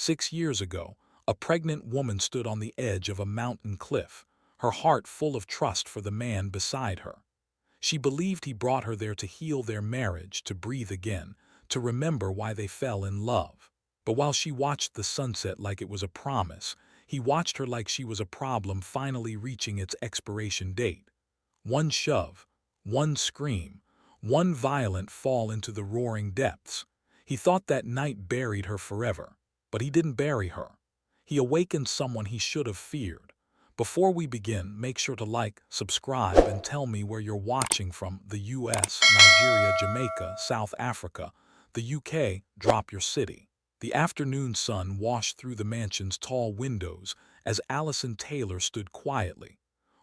6 years ago, a pregnant woman stood on the edge of a mountain cliff, her heart full of trust for the man beside her. She believed he brought her there to heal their marriage, to breathe again, to remember why they fell in love. But while she watched the sunset like it was a promise, he watched her like she was a problem finally reaching its expiration date. One shove, one scream, one violent fall into the roaring depths. He thought that night buried her forever, but he didn't bury her. He awakened someone he should have feared. Before we begin, make sure to like, subscribe, and tell me where you're watching from: the US, Nigeria, Jamaica, South Africa, the UK. Drop your city. The afternoon sun washed through the mansion's tall windows as Allison Taylor stood quietly,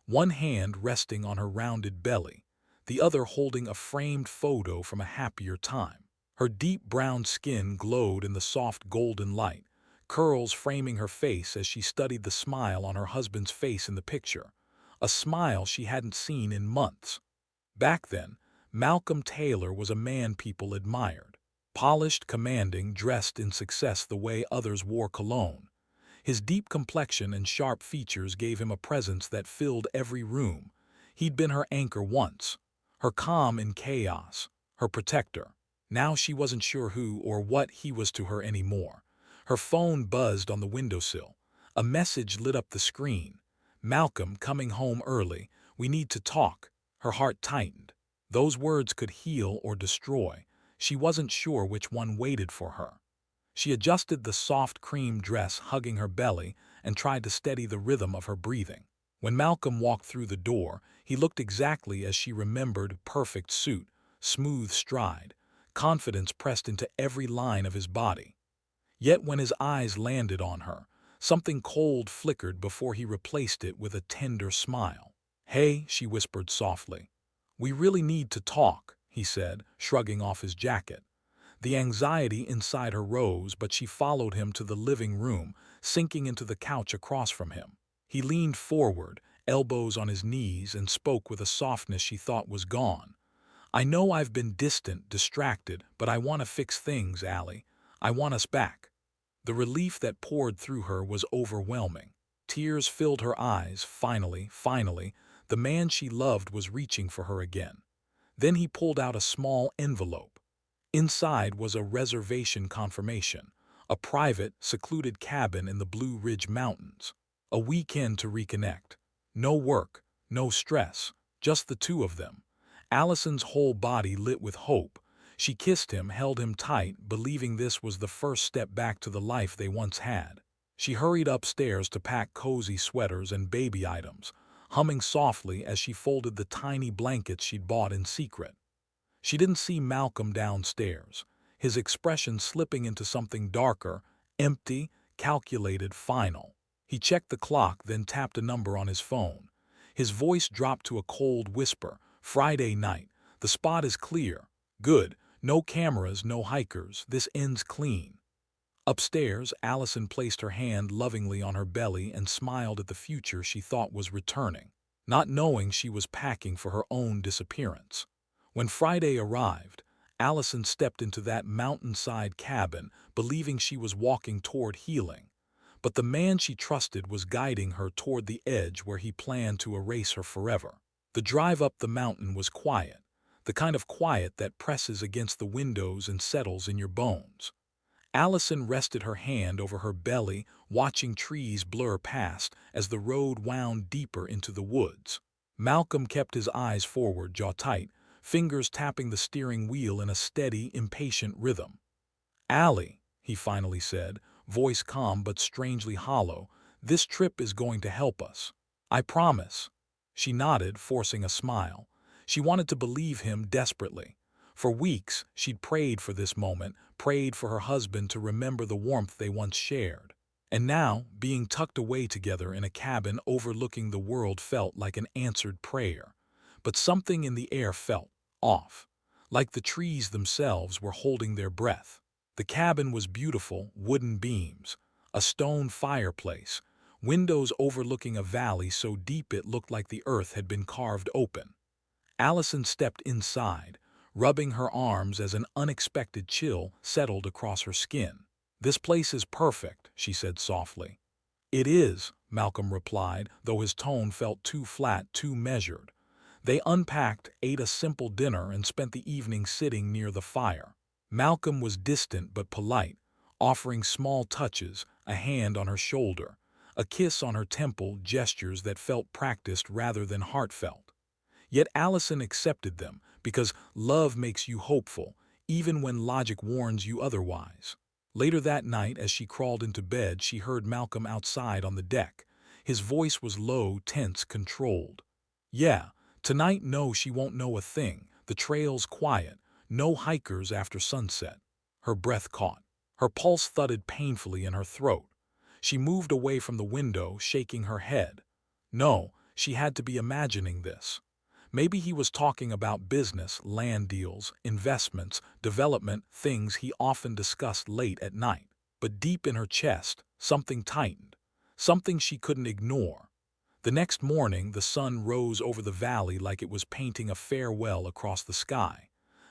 one hand resting on her rounded belly, the other holding a framed photo from a happier time. Her deep brown skin glowed in the soft golden light, curls framing her face as she studied the smile on her husband's face in the picture, a smile she hadn't seen in months. Back then, Malcolm Taylor was a man people admired. Polished, commanding, dressed in success the way others wore cologne. His deep complexion and sharp features gave him a presence that filled every room. He'd been her anchor once, her calm in chaos, her protector. Now she wasn't sure who or what he was to her anymore. Her phone buzzed on the windowsill. A message lit up the screen. "Malcolm, coming home early. We need to talk." Her heart tightened. Those words could heal or destroy. She wasn't sure which one waited for her. She adjusted the soft cream dress hugging her belly and tried to steady the rhythm of her breathing. When Malcolm walked through the door, he looked exactly as she remembered: perfect suit, smooth stride, confidence pressed into every line of his body. Yet when his eyes landed on her, something cold flickered before he replaced it with a tender smile. "Hey," she whispered softly. "We really need to talk," he said, shrugging off his jacket. The anxiety inside her rose, but she followed him to the living room, sinking into the couch across from him. He leaned forward, elbows on his knees, and spoke with a softness she thought was gone. "I know I've been distant, distracted, but I want to fix things, Allie. I want us back." The relief that poured through her was overwhelming. Tears filled her eyes. Finally, the man she loved was reaching for her again. Then he pulled out a small envelope. Inside was a reservation confirmation, a private, secluded cabin in the Blue Ridge Mountains. A weekend to reconnect. No work, no stress, just the two of them. Allison's whole body lit with hope. She kissed him, held him tight, believing this was the first step back to the life they once had. She hurried upstairs to pack cozy sweaters and baby items, humming softly as she folded the tiny blankets she'd bought in secret. She didn't see Malcolm downstairs, his expression slipping into something darker, empty, calculated, final. He checked the clock, then tapped a number on his phone. His voice dropped to a cold whisper. "Friday night. The spot is clear. Good. No cameras, no hikers. This ends clean." Upstairs, Allison placed her hand lovingly on her belly and smiled at the future she thought was returning, not knowing she was packing for her own disappearance. When Friday arrived, Allison stepped into that mountainside cabin, believing she was walking toward healing. But the man she trusted was guiding her toward the edge where he planned to erase her forever. The drive up the mountain was quiet, the kind of quiet that presses against the windows and settles in your bones. Allison rested her hand over her belly, watching trees blur past as the road wound deeper into the woods. Malcolm kept his eyes forward, jaw tight, fingers tapping the steering wheel in a steady, impatient rhythm. "Allie," he finally said, voice calm but strangely hollow, "this trip is going to help us. I promise." She nodded, forcing a smile. She wanted to believe him desperately. For weeks, she'd prayed for this moment, prayed for her husband to remember the warmth they once shared. And now, being tucked away together in a cabin overlooking the world felt like an answered prayer. But something in the air felt off, like the trees themselves were holding their breath. The cabin was beautiful: wooden beams, a stone fireplace, windows overlooking a valley so deep it looked like the earth had been carved open. Allison stepped inside, rubbing her arms as an unexpected chill settled across her skin. "This place is perfect," she said softly. "It is," Malcolm replied, though his tone felt too flat, too measured. They unpacked, ate a simple dinner, and spent the evening sitting near the fire. Malcolm was distant but polite, offering small touches, a hand on her shoulder, a kiss on her temple, gestures that felt practiced rather than heartfelt. Yet Allison accepted them because love makes you hopeful, even when logic warns you otherwise. Later that night, as she crawled into bed, she heard Malcolm outside on the deck. His voice was low, tense, controlled. "Yeah, tonight, no, she won't know a thing. The trail's quiet. No hikers after sunset." Her breath caught. Her pulse thudded painfully in her throat. She moved away from the window, shaking her head. No, she had to be imagining this. Maybe he was talking about business, land deals, investments, development, things he often discussed late at night. But deep in her chest, something tightened, something she couldn't ignore. The next morning, the sun rose over the valley like it was painting a farewell across the sky.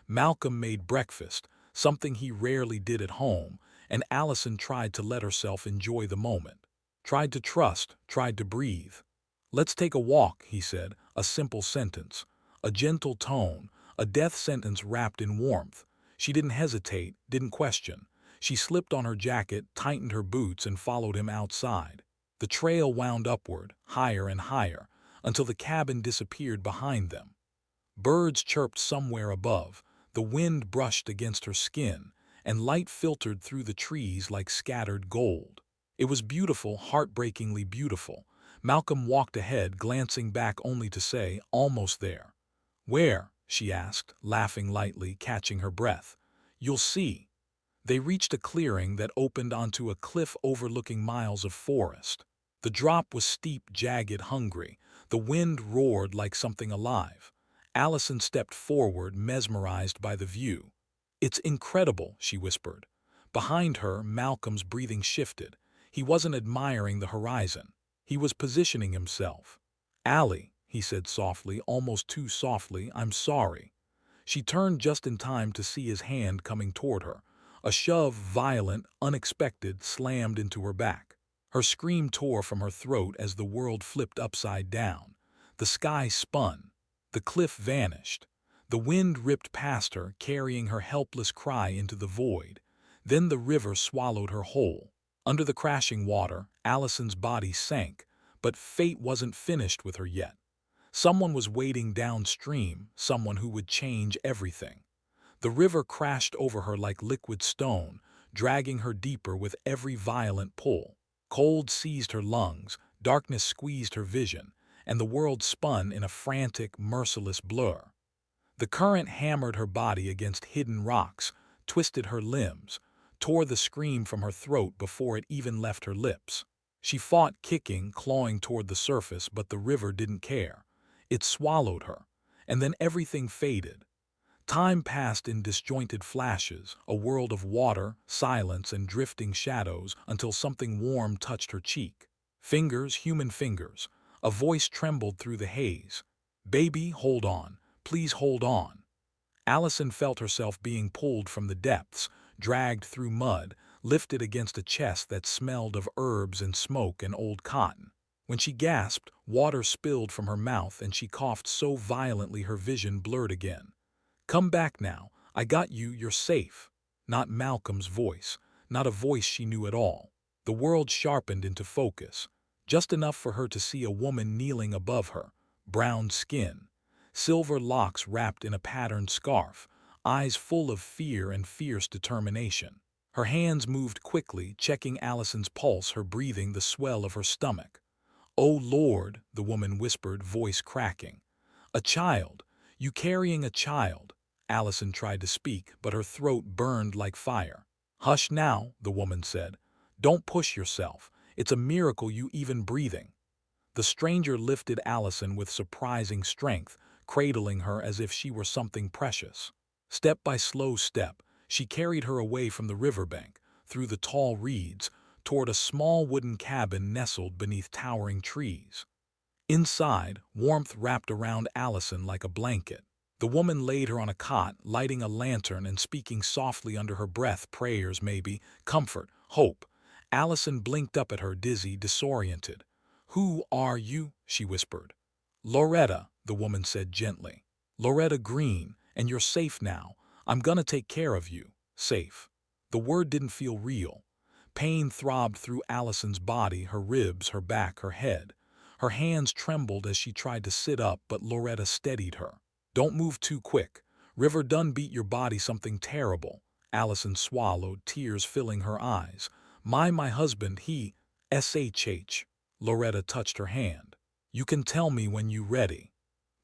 Malcolm made breakfast, something he rarely did at home, and Allison tried to let herself enjoy the moment. Tried to trust, tried to breathe. "Let's take a walk," he said, a simple sentence, a gentle tone, a death sentence wrapped in warmth. She didn't hesitate, didn't question. She slipped on her jacket, tightened her boots, and followed him outside. The trail wound upward, higher and higher, until the cabin disappeared behind them. Birds chirped somewhere above, the wind brushed against her skin, and light filtered through the trees like scattered gold. It was beautiful, heartbreakingly beautiful. Malcolm walked ahead, glancing back only to say, "Almost there." "Where?" she asked, laughing lightly, catching her breath. "You'll see." They reached a clearing that opened onto a cliff overlooking miles of forest. The drop was steep, jagged, hungry. The wind roared like something alive. Allison stepped forward, mesmerized by the view. "It's incredible," she whispered. Behind her, Malcolm's breathing shifted. He wasn't admiring the horizon. He was positioning himself. "Allie," he said softly, almost too softly, "I'm sorry." She turned just in time to see his hand coming toward her. A shove, violent, unexpected, slammed into her back. Her scream tore from her throat as the world flipped upside down. The sky spun. The cliff vanished. The wind ripped past her, carrying her helpless cry into the void. Then the river swallowed her whole. Under the crashing water, Allison's body sank, but fate wasn't finished with her yet. Someone was waiting downstream, someone who would change everything. The river crashed over her like liquid stone, dragging her deeper with every violent pull. Cold seized her lungs, darkness squeezed her vision, and the world spun in a frantic, merciless blur. The current hammered her body against hidden rocks, twisted her limbs, tore the scream from her throat before it even left her lips. She fought, kicking, clawing toward the surface, but the river didn't care. It swallowed her, and then everything faded. Time passed in disjointed flashes, a world of water, silence, and drifting shadows until something warm touched her cheek. Fingers, human fingers. A voice trembled through the haze. "Baby, hold on. Please hold on." Allison felt herself being pulled from the depths, dragged through mud, lifted against a chest that smelled of herbs and smoke and old cotton. When she gasped, water spilled from her mouth and she coughed so violently her vision blurred again. "Come back now. I got you, you're safe." Not Malcolm's voice, not a voice she knew at all. The world sharpened into focus, just enough for her to see a woman kneeling above her, brown skin, silver locks wrapped in a patterned scarf, eyes full of fear and fierce determination. Her hands moved quickly, checking Allison's pulse, her breathing, the swell of her stomach. "Oh Lord," the woman whispered, voice cracking. "A child. You carrying a child." Allison tried to speak, but her throat burned like fire. "Hush now," the woman said. "Don't push yourself. It's a miracle you even breathing." The stranger lifted Allison with surprising strength, cradling her as if she were something precious. Step by slow step, she carried her away from the riverbank, through the tall reeds, toward a small wooden cabin nestled beneath towering trees. Inside, warmth wrapped around Allison like a blanket. The woman laid her on a cot, lighting a lantern and speaking softly under her breath, prayers maybe, comfort, hope. Allison blinked up at her, dizzy, disoriented. "Who are you?" she whispered. "Loretta," the woman said gently. "Loretta Green, and you're safe now. I'm gonna take care of you. Safe." The word didn't feel real. Pain throbbed through Allison's body, her ribs, her back, her head. Her hands trembled as she tried to sit up, but Loretta steadied her. "Don't move too quick. River done beat your body something terrible." Allison swallowed, tears filling her eyes. My husband, he, SHH. Loretta touched her hand. "You can tell me when you ready."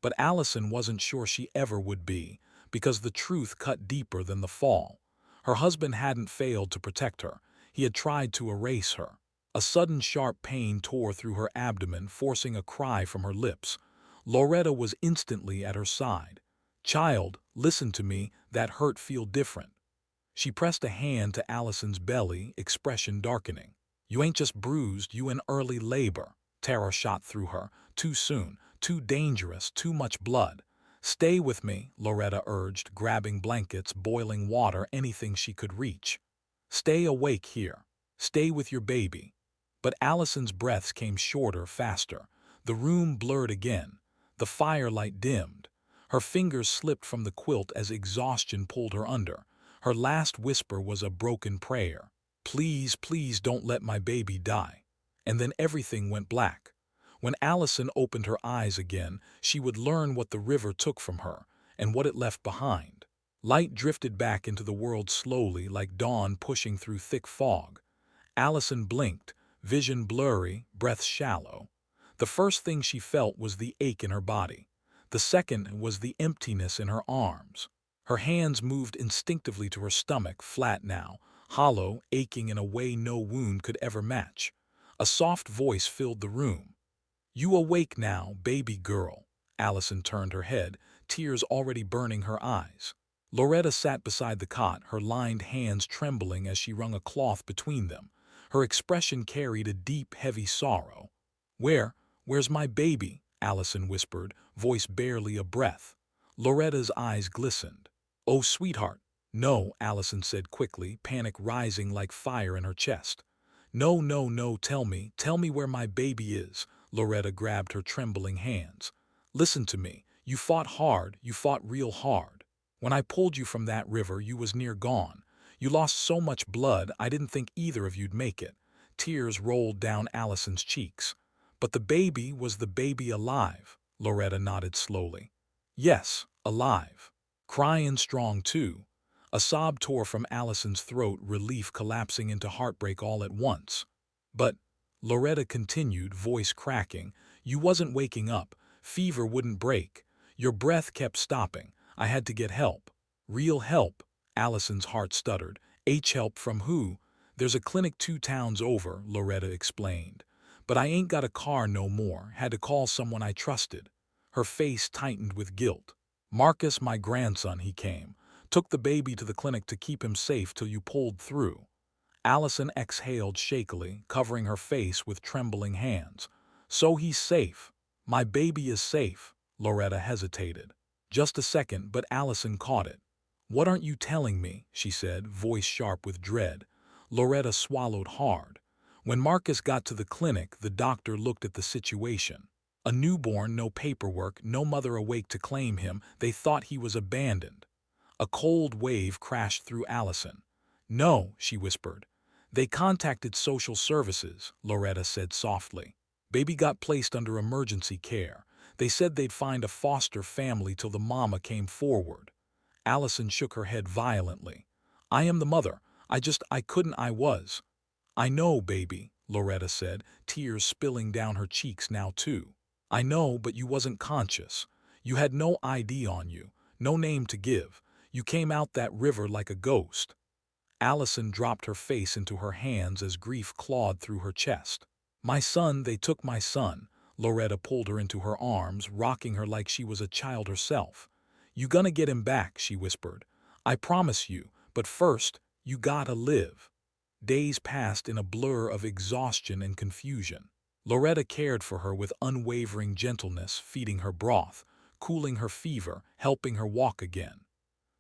But Allison wasn't sure she ever would be, because the truth cut deeper than the fall. Her husband hadn't failed to protect her. He had tried to erase her. A sudden sharp pain tore through her abdomen, forcing a cry from her lips. Loretta was instantly at her side. "Child, listen to me, that hurt feel different." She pressed a hand to Allison's belly, expression darkening. "You ain't just bruised, you in early labor." Terror shot through her. Too soon, too dangerous, too much blood. "Stay with me," Loretta urged, grabbing blankets, boiling water, anything she could reach. "Stay awake here. Stay with your baby." But Allison's breaths came shorter, faster. The room blurred again. The firelight dimmed. Her fingers slipped from the quilt as exhaustion pulled her under. Her last whisper was a broken prayer. "Please, please don't let my baby die." And then everything went black. When Allison opened her eyes again, she would learn what the river took from her and what it left behind. Light drifted back into the world slowly, like dawn pushing through thick fog. Allison blinked, vision blurry, breath shallow. The first thing she felt was the ache in her body. The second was the emptiness in her arms. Her hands moved instinctively to her stomach, flat now, hollow, aching in a way no wound could ever match. A soft voice filled the room. "You awake now, baby girl." Allison turned her head, tears already burning her eyes. Loretta sat beside the cot, her lined hands trembling as she wrung a cloth between them. Her expression carried a deep, heavy sorrow. Where's my baby?" Allison whispered, voice barely a breath. Loretta's eyes glistened. "Oh, sweetheart." "No," Allison said quickly, panic rising like fire in her chest. "No, no, no, tell me where my baby is." Loretta grabbed her trembling hands. "Listen to me. You fought hard, you fought real hard. When I pulled you from that river, you was near gone. You lost so much blood, I didn't think either of you'd make it." Tears rolled down Allison's cheeks. "But the baby, was the baby alive?" Loretta nodded slowly. "Yes, alive. Crying strong, too." A sob tore from Allison's throat, relief collapsing into heartbreak all at once. "But," Loretta continued, voice cracking, "you wasn't waking up. Fever wouldn't break. Your breath kept stopping. I had to get help." "Real help?" Allison's heart stuttered. "Help from who?" "There's a clinic 2 towns over," Loretta explained. "But I ain't got a car no more. Had to call someone I trusted." Her face tightened with guilt. "Marcus, my grandson, he came. Took the baby to the clinic to keep him safe till you pulled through." Allison exhaled shakily, covering her face with trembling hands. "So he's safe. My baby is safe." Loretta hesitated. Just a second, but Allison caught it. "What aren't you telling me?" she said, voice sharp with dread. Loretta swallowed hard. When Marcus got to the clinic, the doctor looked at the situation. A newborn, no paperwork, no mother awake to claim him. They thought he was abandoned. A cold wave crashed through Allison. "No," she whispered. "They contacted social services," Loretta said softly. "Baby got placed under emergency care. They said they'd find a foster family till the mama came forward." Allison shook her head violently. "I am the mother. I couldn't, I was." "I know, baby," Loretta said, tears spilling down her cheeks now too. "I know, but you wasn't conscious. You had no ID on you, no name to give. You came out that river like a ghost." Allison dropped her face into her hands as grief clawed through her chest. "My son, they took my son." Loretta pulled her into her arms, rocking her like she was a child herself. "You gonna get him back," she whispered. "I promise you, but first, you gotta live." Days passed in a blur of exhaustion and confusion. Loretta cared for her with unwavering gentleness, feeding her broth, cooling her fever, helping her walk again.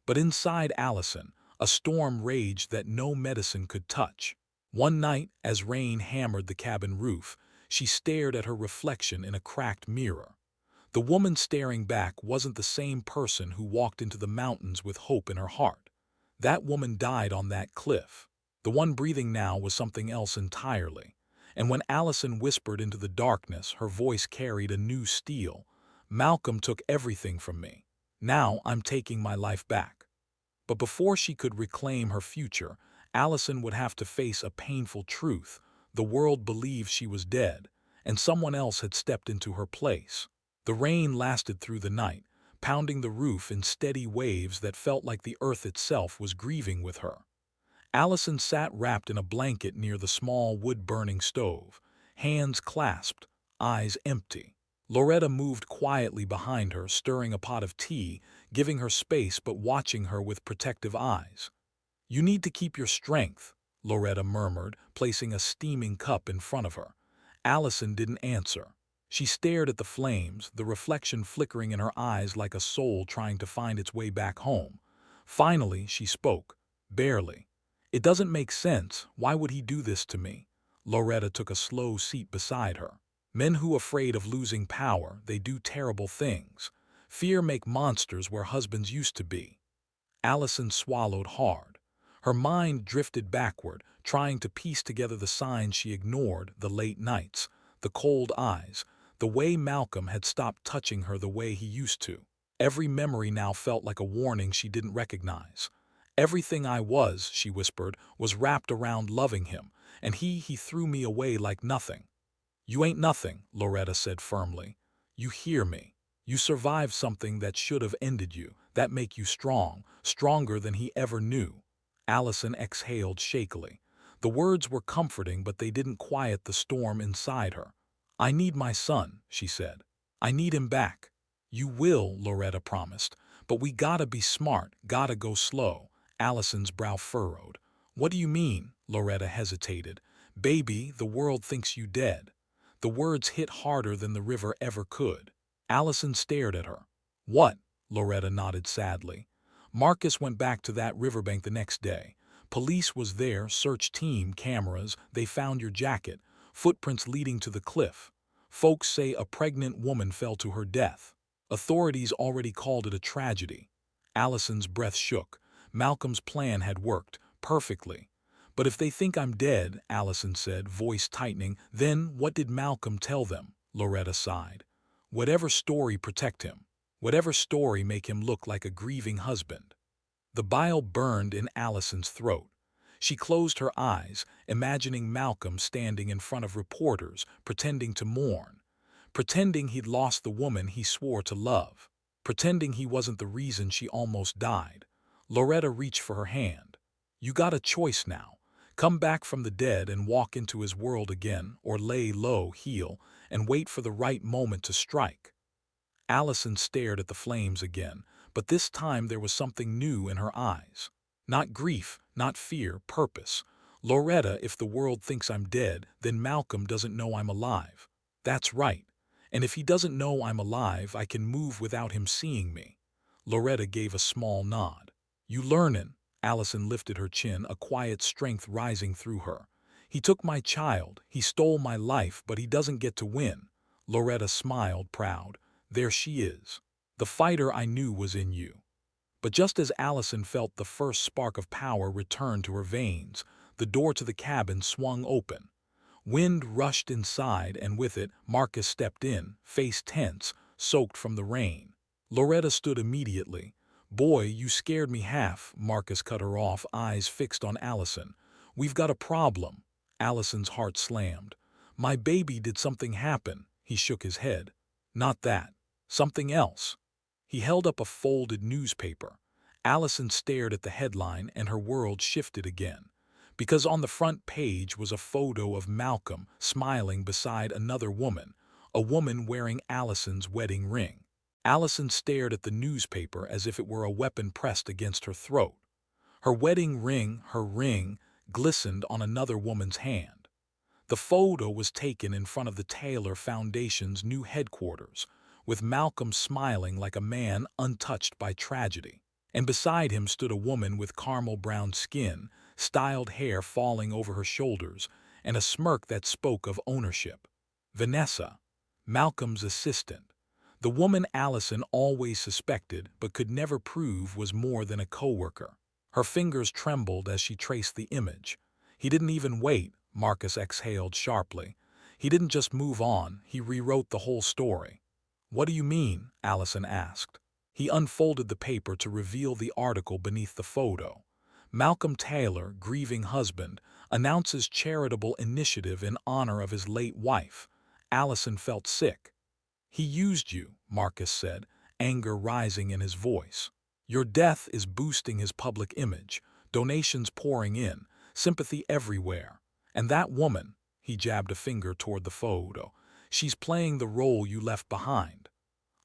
But inside Allison, a storm raged that no medicine could touch. One night, as rain hammered the cabin roof, she stared at her reflection in a cracked mirror. The woman staring back wasn't the same person who walked into the mountains with hope in her heart. That woman died on that cliff. The one breathing now was something else entirely. And when Allison whispered into the darkness, her voice carried a new steel. Malcolm took everything from me. Now I'm taking my life back. But before she could reclaim her future, Allison would have to face a painful truth. The world believed she was dead, and someone else had stepped into her place. The rain lasted through the night, pounding the roof in steady waves that felt like the earth itself was grieving with her. Allison sat wrapped in a blanket near the small wood-burning stove, hands clasped, eyes empty. Loretta moved quietly behind her, stirring a pot of tea, giving her space but watching her with protective eyes. "You need to keep your strength," Loretta murmured, placing a steaming cup in front of her. Allison didn't answer. She stared at the flames, the reflection flickering in her eyes like a soul trying to find its way back home. Finally, she spoke, barely. "It doesn't make sense. Why would he do this to me?" Loretta took a slow seat beside her. "Men who afraid of losing power, they do terrible things. Fear make monsters where husbands used to be." Allison swallowed hard. Her mind drifted backward, trying to piece together the signs she ignored, the late nights, the cold eyes, the way Malcolm had stopped touching her the way he used to. Every memory now felt like a warning she didn't recognize. "Everything I was," she whispered, "was wrapped around loving him, and he threw me away like nothing." "You ain't nothing," Loretta said firmly. "You hear me. You survived something that should have ended you, that make you strong, stronger than he ever knew." Allison exhaled shakily. The words were comforting, but they didn't quiet the storm inside her. "I need my son," she said. "I need him back." "You will," Loretta promised. "But we gotta be smart, gotta go slow." Allison's brow furrowed. "What do you mean?" Loretta hesitated. "Baby, the world thinks you dead." The words hit harder than the river ever could. Allison stared at her. "What?" Loretta nodded sadly. "Marcus went back to that riverbank the next day. Police was there, search team, cameras, they found your jacket, footprints leading to the cliff. Folks say a pregnant woman fell to her death. Authorities already called it a tragedy." Allison's breath shook. Malcolm's plan had worked, perfectly. "But if they think I'm dead," Allison said, voice tightening, "then what did Malcolm tell them?" Loretta sighed. "Whatever story protect him. Whatever story make him look like a grieving husband." The bile burned in Allison's throat. She closed her eyes, imagining Malcolm standing in front of reporters, pretending to mourn. Pretending he'd lost the woman he swore to love. Pretending he wasn't the reason she almost died. Loretta reached for her hand. "You got a choice now. Come back from the dead and walk into his world again, or lay low, heal, and wait for the right moment to strike." Allison stared at the flames again, but this time there was something new in her eyes. Not grief, not fear, purpose. "Loretta, if the world thinks I'm dead, then Malcolm doesn't know I'm alive." "That's right. And if he doesn't know I'm alive, I can move without him seeing me." Loretta gave a small nod. "You learnin'." Allison lifted her chin, a quiet strength rising through her. "He took my child, he stole my life, but he doesn't get to win." Loretta smiled, proud. "There she is. The fighter I knew was in you." But just as Allison felt the first spark of power return to her veins, the door to the cabin swung open. Wind rushed inside, and with it, Marcus stepped in, face tense, soaked from the rain. Loretta stood immediately. "Boy, you scared me half," Marcus cut her off, eyes fixed on Allison. "We've got a problem." Allison's heart slammed. "My baby, did something happen?" He shook his head. "Not that. Something else." He held up a folded newspaper. Allison stared at the headline, and her world shifted again. Because on the front page was a photo of Malcolm smiling beside another woman, a woman wearing Allison's wedding ring. Allison stared at the newspaper as if it were a weapon pressed against her throat. Her wedding ring, her ring, glistened on another woman's hand. The photo was taken in front of the Taylor Foundation's new headquarters, with Malcolm smiling like a man untouched by tragedy. And beside him stood a woman with caramel brown skin, styled hair falling over her shoulders, and a smirk that spoke of ownership. Vanessa, Malcolm's assistant. The woman Allison always suspected but could never prove was more than a coworker. Her fingers trembled as she traced the image. He didn't even wait, Marcus exhaled sharply. He didn't just move on, he rewrote the whole story. What do you mean? Allison asked. He unfolded the paper to reveal the article beneath the photo. Malcolm Taylor, grieving husband, announces charitable initiative in honor of his late wife. Allison felt sick. He used you, Marcus said, anger rising in his voice. Your death is boosting his public image, donations pouring in, sympathy everywhere. And that woman, he jabbed a finger toward the photo, she's playing the role you left behind.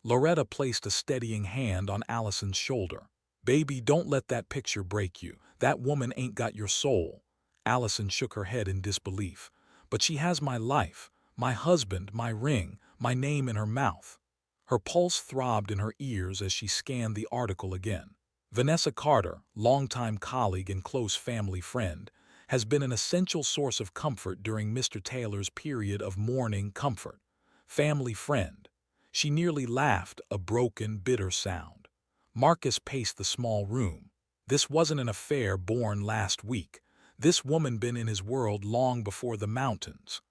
Loretta placed a steadying hand on Allison's shoulder. Baby, don't let that picture break you. That woman ain't got your soul. Allison shook her head in disbelief. But she has my life, my husband, my ring, my name in her mouth. Her pulse throbbed in her ears as she scanned the article again. Vanessa Carter, longtime colleague and close family friend, has been an essential source of comfort during Mr. Taylor's period of mourning. Comfort. Family friend. She nearly laughed, a broken, bitter sound. Marcus paced the small room. This wasn't an affair born last week. This woman been in his world long before the mountains.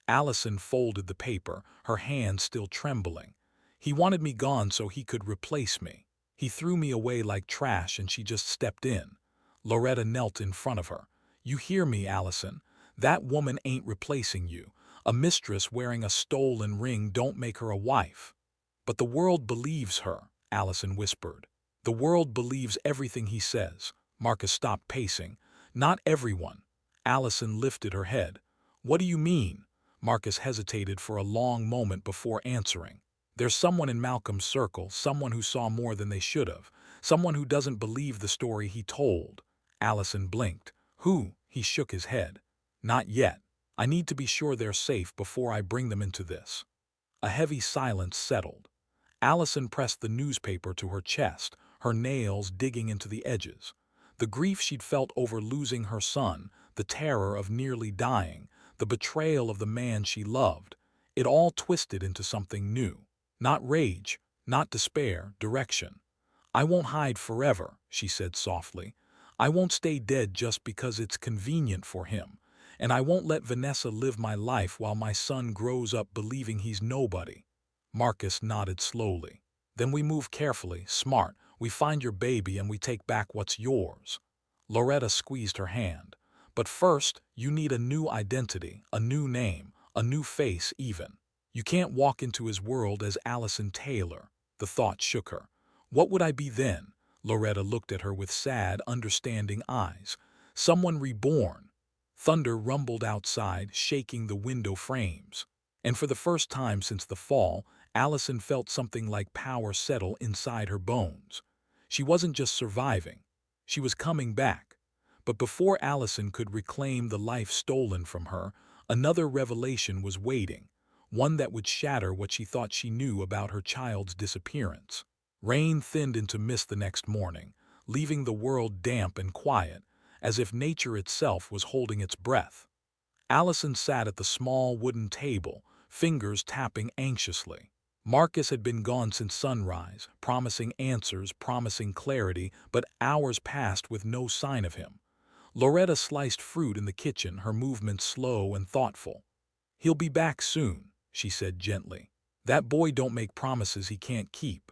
Allison folded the paper, her hand still trembling. He wanted me gone so he could replace me. He threw me away like trash and she just stepped in. Loretta knelt in front of her. You hear me, Allison? That woman ain't replacing you. A mistress wearing a stolen ring don't make her a wife. But the world believes her, Allison whispered. The world believes everything he says. Marcus stopped pacing. Not everyone. Allison lifted her head. What do you mean? Marcus hesitated for a long moment before answering. There's someone in Malcolm's circle, someone who saw more than they should have, someone who doesn't believe the story he told. Allison blinked. Who? He shook his head. Not yet. I need to be sure they're safe before I bring them into this. A heavy silence settled. Allison pressed the newspaper to her chest, her nails digging into the edges. The grief she'd felt over losing her son, the terror of nearly dying, the betrayal of the man she loved, it all twisted into something new. Not rage, not despair, direction. I won't hide forever, she said softly. I won't stay dead just because it's convenient for him. And I won't let Vanessa live my life while my son grows up believing he's nobody. Marcus nodded slowly. Then we move carefully, smart. We find your baby and we take back what's yours. Loretta squeezed her hand. But first, you need a new identity, a new name, a new face even. You can't walk into his world as Allison Taylor. The thought shook her. What would I be then? Loretta looked at her with sad, understanding eyes. Someone reborn. Thunder rumbled outside, shaking the window frames. And for the first time since the fall, Allison felt something like power settle inside her bones. She wasn't just surviving. She was coming back. But before Allison could reclaim the life stolen from her, another revelation was waiting, one that would shatter what she thought she knew about her child's disappearance. Rain thinned into mist the next morning, leaving the world damp and quiet, as if nature itself was holding its breath. Allison sat at the small wooden table, fingers tapping anxiously. Marcus had been gone since sunrise, promising answers, promising clarity, but hours passed with no sign of him. Loretta sliced fruit in the kitchen, her movements slow and thoughtful. He'll be back soon, she said gently. That boy don't make promises he can't keep.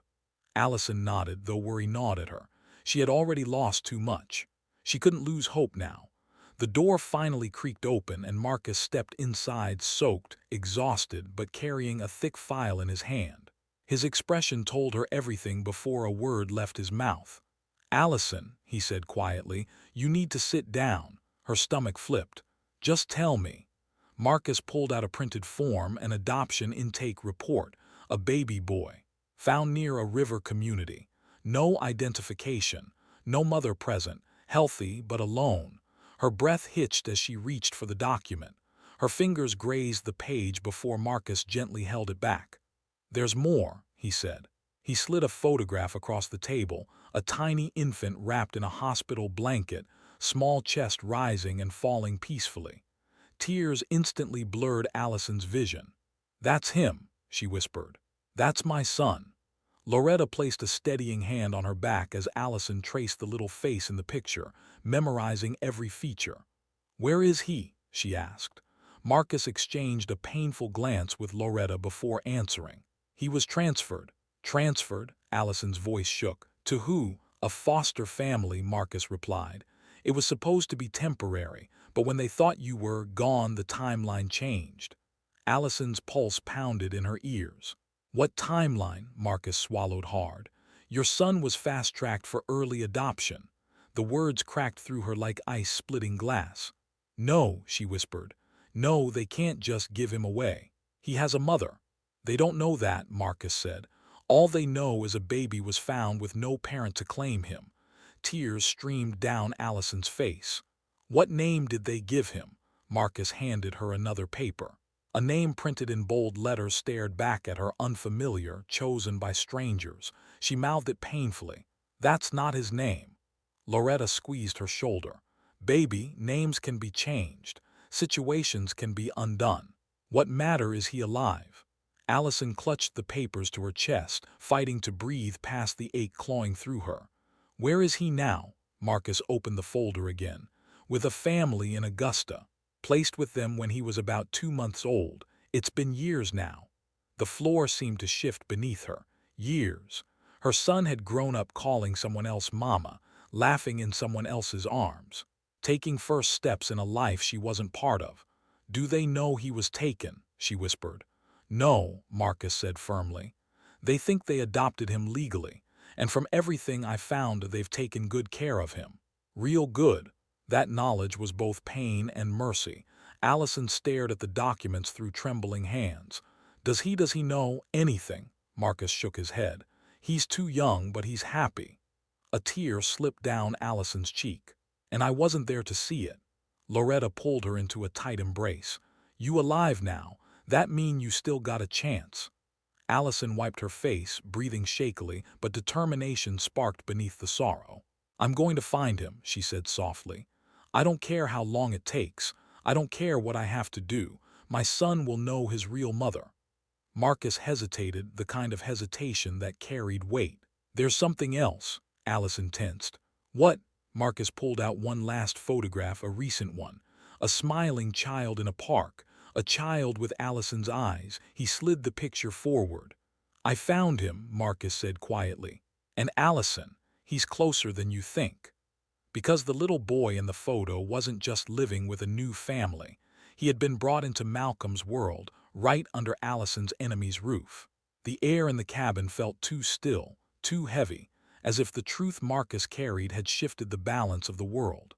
Allison nodded, though worry gnawed at her. She had already lost too much. She couldn't lose hope now. The door finally creaked open and Marcus stepped inside, soaked, exhausted, but carrying a thick file in his hand. His expression told her everything before a word left his mouth. Allison, he said quietly, you need to sit down. Her stomach flipped. Just tell me. Marcus pulled out a printed form, an adoption intake report, a baby boy, found near a river community. No identification, no mother present, healthy but alone. Her breath hitched as she reached for the document. Her fingers grazed the page before Marcus gently held it back. There's more, he said. He slid a photograph across the table, a tiny infant wrapped in a hospital blanket, small chest rising and falling peacefully. Tears instantly blurred Allison's vision. "That's him," she whispered. "That's my son." Loretta placed a steadying hand on her back as Allison traced the little face in the picture, memorizing every feature. "Where is he?" she asked. Marcus exchanged a painful glance with Loretta before answering. "He was transferred." "Transferred?" Allison's voice shook. "To who?" "A foster family," Marcus replied. "It was supposed to be temporary, but when they thought you were gone, the timeline changed." Allison's pulse pounded in her ears. "What timeline?" Marcus swallowed hard. "Your son was fast-tracked for early adoption." The words cracked through her like ice splitting glass. "No," she whispered. "No, they can't just give him away. He has a mother." "They don't know that," Marcus said. "All they know is a baby was found with no parent to claim him." Tears streamed down Allison's face. "What name did they give him?" Marcus handed her another paper. A name printed in bold letters stared back at her, unfamiliar, chosen by strangers. She mouthed it painfully. "That's not his name." Loretta squeezed her shoulder. "Baby, names can be changed. Situations can be undone. What matter is he alive?" Allison clutched the papers to her chest, fighting to breathe past the ache clawing through her. "Where is he now?" Marcus opened the folder again. "With a family in Augusta. Placed with them when he was about 2 months old. It's been years now." The floor seemed to shift beneath her. Years. Her son had grown up calling someone else mama, laughing in someone else's arms, taking first steps in a life she wasn't part of. "Do they know he was taken?" she whispered. "No," Marcus said firmly. "They think they adopted him legally, and from everything I found they've taken good care of him. Real good." That knowledge was both pain and mercy. Allison stared at the documents through trembling hands. Does he know anything?" Marcus shook his head. "He's too young, but he's happy." A tear slipped down Allison's cheek. "And I wasn't there to see it." Loretta pulled her into a tight embrace. "You alive now? That mean you still got a chance." Allison wiped her face, breathing shakily, but determination sparked beneath the sorrow. "I'm going to find him," she said softly. "I don't care how long it takes. I don't care what I have to do. My son will know his real mother." Marcus hesitated, the kind of hesitation that carried weight. "There's something else." Allison tensed. "What?" Marcus pulled out one last photograph, a recent one. A smiling child in a park. A child with Allison's eyes. He slid the picture forward. "I found him," Marcus said quietly. "And Allison, he's closer than you think." Because the little boy in the photo wasn't just living with a new family. He had been brought into Malcolm's world, right under Allison's enemy's roof. The air in the cabin felt too still, too heavy, as if the truth Marcus carried had shifted the balance of the world.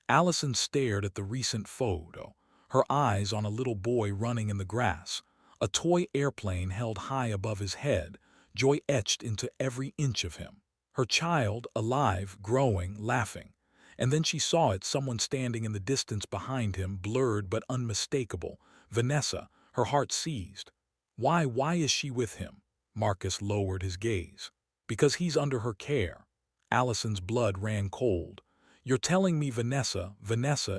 Allison stared at the recent photo, her eyes on a little boy running in the grass, a toy airplane held high above his head, joy etched into every inch of him. Her child, alive, growing, laughing. And then she saw it, someone standing in the distance behind him, blurred but unmistakable. Vanessa, her heart seized. Why is she with him?" Marcus lowered his gaze. "Because he's under her care." Allison's blood ran cold. "You're telling me Vanessa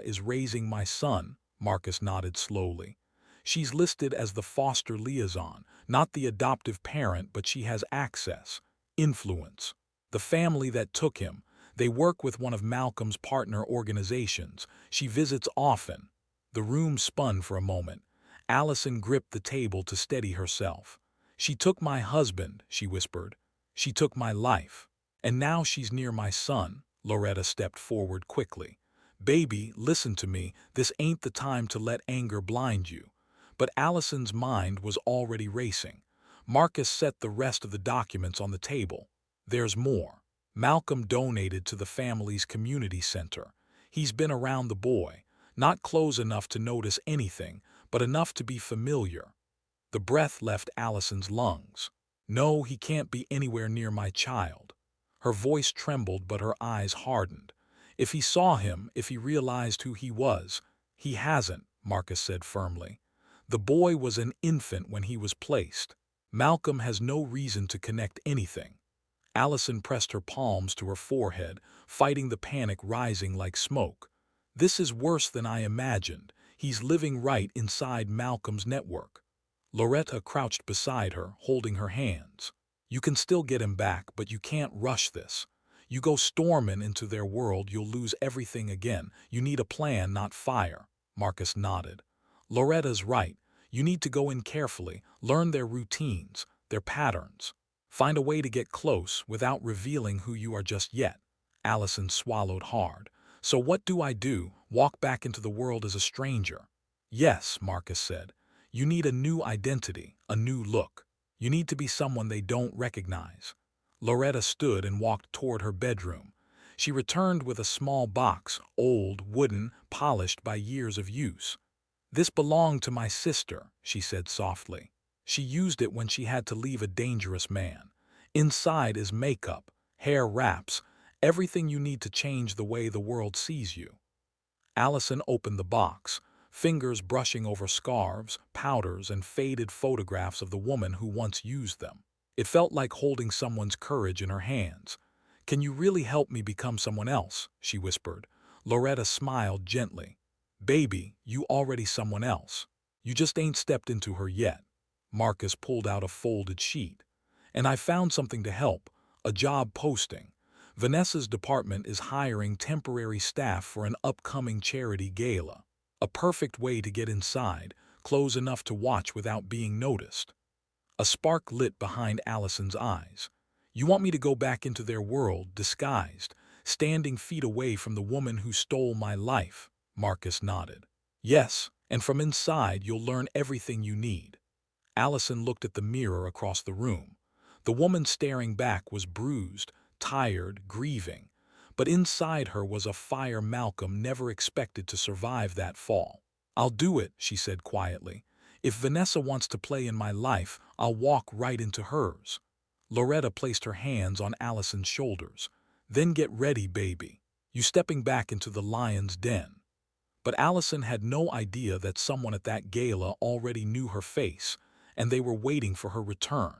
is raising my son?" Marcus nodded slowly. "She's listed as the foster liaison, not the adoptive parent, but she has access, influence. The family that took him, they work with one of Malcolm's partner organizations. She visits often." The room spun for a moment. Allison gripped the table to steady herself. "She took my husband," she whispered. "She took my life. And now she's near my son." Loretta stepped forward quickly. "Baby, listen to me. This ain't the time to let anger blind you." But Allison's mind was already racing. Marcus set the rest of the documents on the table. "There's more. Malcolm donated to the family's community center. He's been around the boy, not close enough to notice anything, but enough to be familiar." The breath left Allison's lungs. "No, he can't be anywhere near my child." Her voice trembled, but her eyes hardened. "If he saw him, if he realized who he was—" "He hasn't," Marcus said firmly. "The boy was an infant when he was placed. Malcolm has no reason to connect anything." Allison pressed her palms to her forehead, fighting the panic rising like smoke. This is worse than I imagined. He's living right inside Malcolm's network. Loretta crouched beside her, holding her hands. You can still get him back, but you can't rush this. You go storming into their world, you'll lose everything again. You need a plan, not fire. Marcus nodded. Loretta's right. You need to go in carefully, learn their routines, their patterns. Find a way to get close without revealing who you are just yet. Allison swallowed hard. So what do I do? Walk back into the world as a stranger? Yes, Marcus said. You need a new identity, a new look. You need to be someone they don't recognize. Loretta stood and walked toward her bedroom. She returned with a small box, old, wooden, polished by years of use. This belonged to my sister, she said softly. She used it when she had to leave a dangerous man. Inside is makeup, hair wraps, everything you need to change the way the world sees you. Allison opened the box, fingers brushing over scarves, powders, and faded photographs of the woman who once used them. It felt like holding someone's courage in her hands. Can you really help me become someone else? She whispered. Loretta smiled gently. Baby, you already someone else. You just ain't stepped into her yet. Marcus pulled out a folded sheet. And I found something to help, a job posting. Vanessa's department is hiring temporary staff for an upcoming charity gala. A perfect way to get inside, close enough to watch without being noticed. A spark lit behind Allison's eyes. You want me to go back into their world, disguised, standing feet away from the woman who stole my life? Marcus nodded. Yes, and from inside you'll learn everything you need. Allison looked at the mirror across the room. The woman staring back was bruised, tired, grieving. But inside her was a fire Malcolm never expected to survive that fall. I'll do it, she said quietly. If Vanessa wants to play in my life, I'll walk right into hers. Loretta placed her hands on Allison's shoulders. Then get ready, baby. You stepping back into the lion's den. But Allison had no idea that someone at that gala already knew her face, and they were waiting for her return.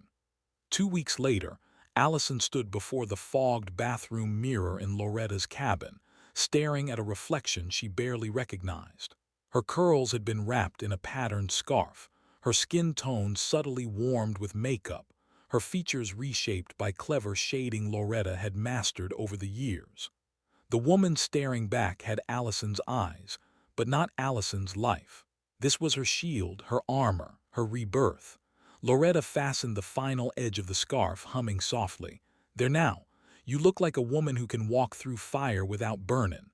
2 weeks later, Allison stood before the fogged bathroom mirror in Loretta's cabin, staring at a reflection she barely recognized. Her curls had been wrapped in a patterned scarf, her skin tone subtly warmed with makeup, her features reshaped by clever shading Loretta had mastered over the years. The woman staring back had Allison's eyes, but not Allison's life. This was her shield, her armor, her rebirth. Loretta fastened the final edge of the scarf, humming softly. There now. You look like a woman who can walk through fire without burning.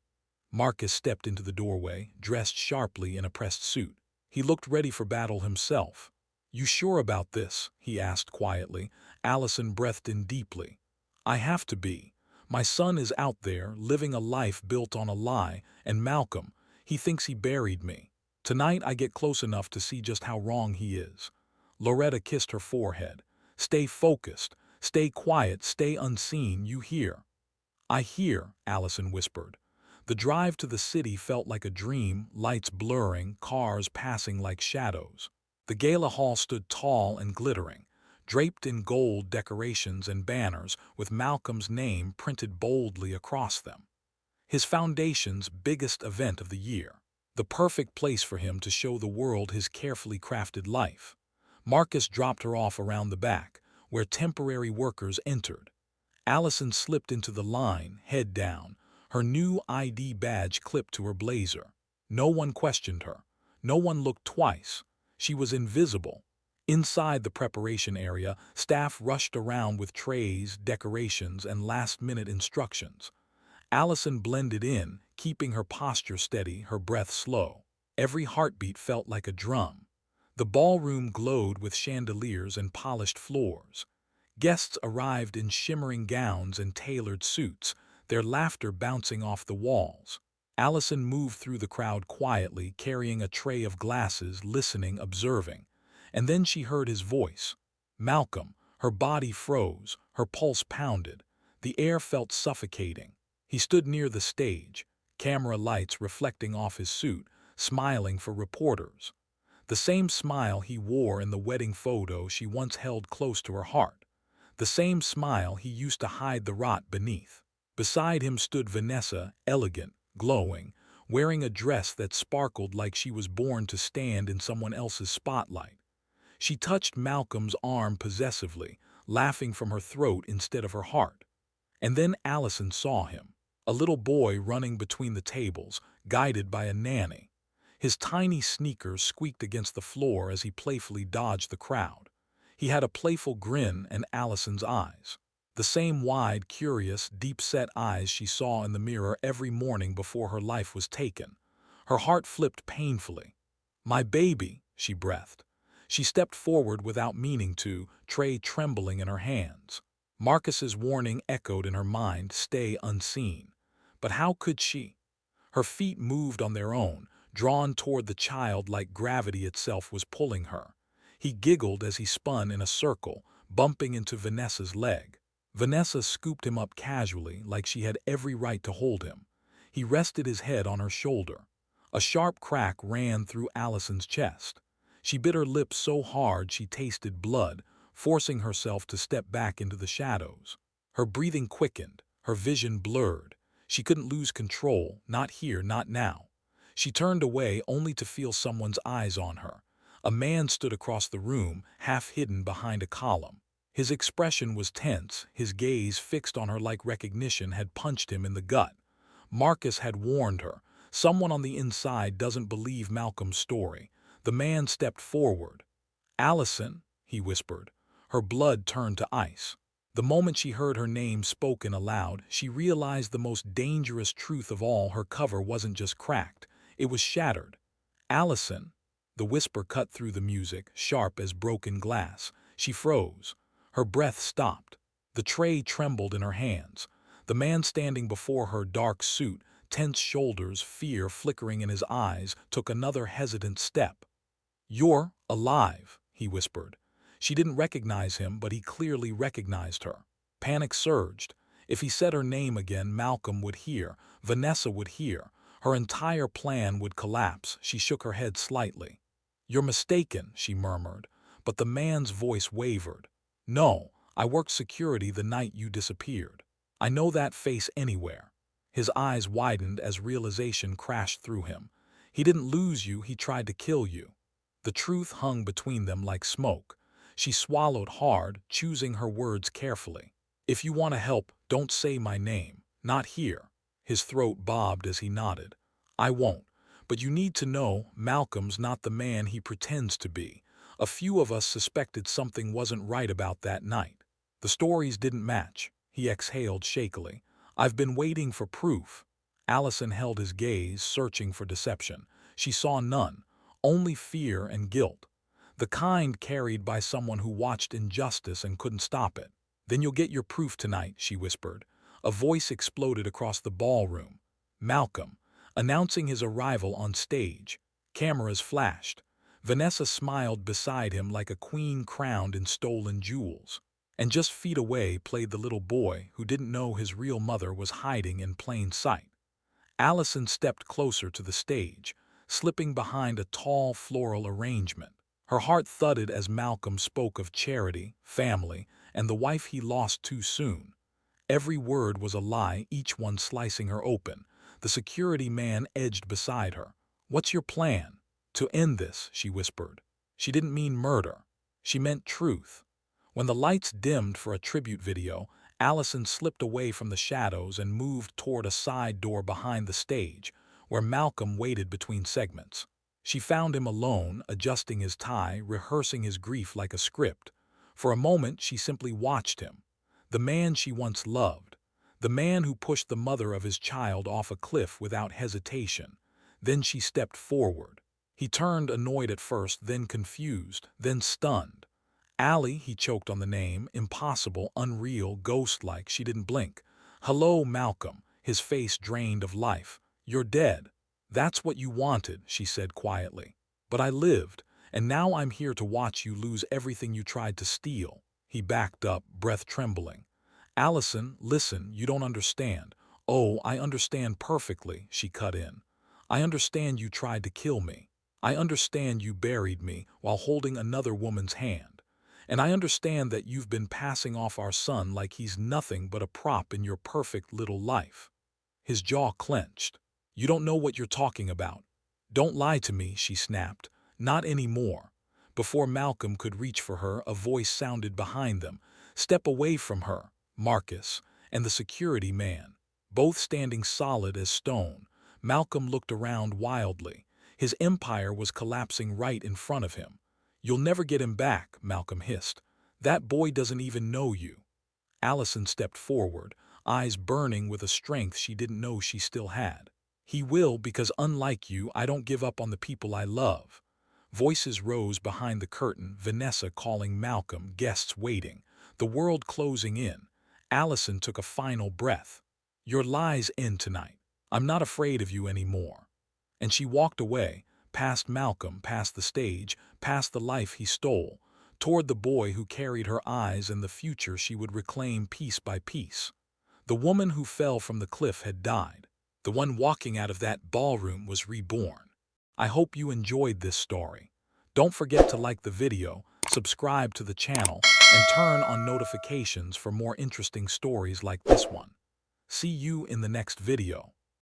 Marcus stepped into the doorway, dressed sharply in a pressed suit. He looked ready for battle himself. You sure about this? He asked quietly. Allison breathed in deeply. I have to be. My son is out there, living a life built on a lie, and Malcolm, he thinks he buried me. Tonight I get close enough to see just how wrong he is. Loretta kissed her forehead. Stay focused, stay quiet, stay unseen, you hear? I hear, Allison whispered. The drive to the city felt like a dream, lights blurring, cars passing like shadows. The gala hall stood tall and glittering, draped in gold decorations and banners with Malcolm's name printed boldly across them. His foundation's biggest event of the year, the perfect place for him to show the world his carefully crafted life. Marcus dropped her off around the back, where temporary workers entered. Allison slipped into the line, head down, her new ID badge clipped to her blazer. No one questioned her. No one looked twice. She was invisible. Inside the preparation area, staff rushed around with trays, decorations, and last-minute instructions. Allison blended in, keeping her posture steady, her breath slow. Every heartbeat felt like a drum. The ballroom glowed with chandeliers and polished floors. Guests arrived in shimmering gowns and tailored suits, their laughter bouncing off the walls. Allison moved through the crowd quietly, carrying a tray of glasses, listening, observing. And then she heard his voice. Malcolm. Her body froze, her pulse pounded. The air felt suffocating. He stood near the stage, camera lights reflecting off his suit, smiling for reporters. The same smile he wore in the wedding photo she once held close to her heart. the same smile he used to hide the rot beneath. Beside him stood Vanessa, elegant, glowing, wearing a dress that sparkled like she was born to stand in someone else's spotlight. She touched Malcolm's arm possessively, laughing from her throat instead of her heart. And then Allison saw him, a little boy running between the tables, guided by a nanny. His tiny sneakers squeaked against the floor as he playfully dodged the crowd. He had a playful grin in Allison's eyes, the same wide, curious, deep-set eyes she saw in the mirror every morning before her life was taken. Her heart flipped painfully. "My baby," she breathed. She stepped forward without meaning to, tray trembling in her hands. Marcus's warning echoed in her mind, "Stay unseen." But how could she? Her feet moved on their own, drawn toward the child like gravity itself was pulling her. He giggled as he spun in a circle, bumping into Vanessa's leg. Vanessa scooped him up casually, like she had every right to hold him. He rested his head on her shoulder. A sharp crack ran through Allison's chest. She bit her lip so hard she tasted blood, forcing herself to step back into the shadows. Her breathing quickened, her vision blurred. She couldn't lose control, not here, not now. She turned away only to feel someone's eyes on her. A man stood across the room, half hidden behind a column. His expression was tense, his gaze fixed on her like recognition had punched him in the gut. Marcus had warned her. Someone on the inside doesn't believe Malcolm's story. The man stepped forward. "Allison," he whispered. Her blood turned to ice. The moment she heard her name spoken aloud, she realized the most dangerous truth of all: her cover wasn't just cracked, it was shattered. "Allison." The whisper cut through the music, sharp as broken glass. She froze. Her breath stopped. The tray trembled in her hands. The man standing before her, dark suit, tense shoulders, fear flickering in his eyes, took another hesitant step. "You're alive," he whispered. She didn't recognize him, but he clearly recognized her. Panic surged. If he said her name again, Malcolm would hear, Vanessa would hear. Her entire plan would collapse. She shook her head slightly. "You're mistaken," she murmured, but the man's voice wavered. "No, I worked security the night you disappeared. I know that face anywhere." His eyes widened as realization crashed through him. He didn't lose you, he tried to kill you. The truth hung between them like smoke. She swallowed hard, choosing her words carefully. "If you want to help, don't say my name. Not here." His throat bobbed as he nodded. "I won't. But you need to know, Malcolm's not the man he pretends to be. A few of us suspected something wasn't right about that night. The stories didn't match." He exhaled shakily. "I've been waiting for proof." Allison held his gaze, searching for deception. She saw none, only fear and guilt. The kind carried by someone who watched injustice and couldn't stop it. "Then you'll get your proof tonight," she whispered. A voice exploded across the ballroom. "Malcolm," announcing his arrival on stage. Cameras flashed. Vanessa smiled beside him like a queen crowned in stolen jewels. And just feet away played the little boy who didn't know his real mother was hiding in plain sight. Allison stepped closer to the stage, slipping behind a tall floral arrangement. Her heart thudded as Malcolm spoke of charity, family, and the wife he lost too soon. Every word was a lie, each one slicing her open. The security man edged beside her. "What's your plan?" "To end this," she whispered. She didn't mean murder. She meant truth. When the lights dimmed for a tribute video, Allison slipped away from the shadows and moved toward a side door behind the stage, where Malcolm waited between segments. She found him alone, adjusting his tie, rehearsing his grief like a script. For a moment, she simply watched him. The man she once loved. The man who pushed the mother of his child off a cliff without hesitation. Then she stepped forward. He turned, annoyed at first, then confused, then stunned. "Allie," he choked on the name, impossible, unreal, ghost-like. She didn't blink. "Hello, Malcolm," his face drained of life. "You're dead." "That's what you wanted," she said quietly. "But I lived, and now I'm here to watch you lose everything you tried to steal." He backed up, breath trembling. "Allison, listen, you don't understand." "Oh, I understand perfectly," she cut in. "I understand you tried to kill me. I understand you buried me while holding another woman's hand. And I understand that you've been passing off our son like he's nothing but a prop in your perfect little life." His jaw clenched. "You don't know what you're talking about. Don't lie to me," she snapped. "Not anymore." Before Malcolm could reach for her, a voice sounded behind them. "Step away from her, Marcus," and the security man, both standing solid as stone. Malcolm looked around wildly. His empire was collapsing right in front of him. "You'll never get him back," Malcolm hissed. "That boy doesn't even know you." Allison stepped forward, eyes burning with a strength she didn't know she still had. "He will, because unlike you, I don't give up on the people I love." Voices rose behind the curtain, Vanessa calling Malcolm, guests waiting, the world closing in. Allison took a final breath. "Your lies end tonight. I'm not afraid of you anymore." And she walked away, past Malcolm, past the stage, past the life he stole, toward the boy who carried her eyes and the future she would reclaim piece by piece. The woman who fell from the cliff had died. The one walking out of that ballroom was reborn. I hope you enjoyed this story. Don't forget to like the video, subscribe to the channel, and turn on notifications for more interesting stories like this one. See you in the next video.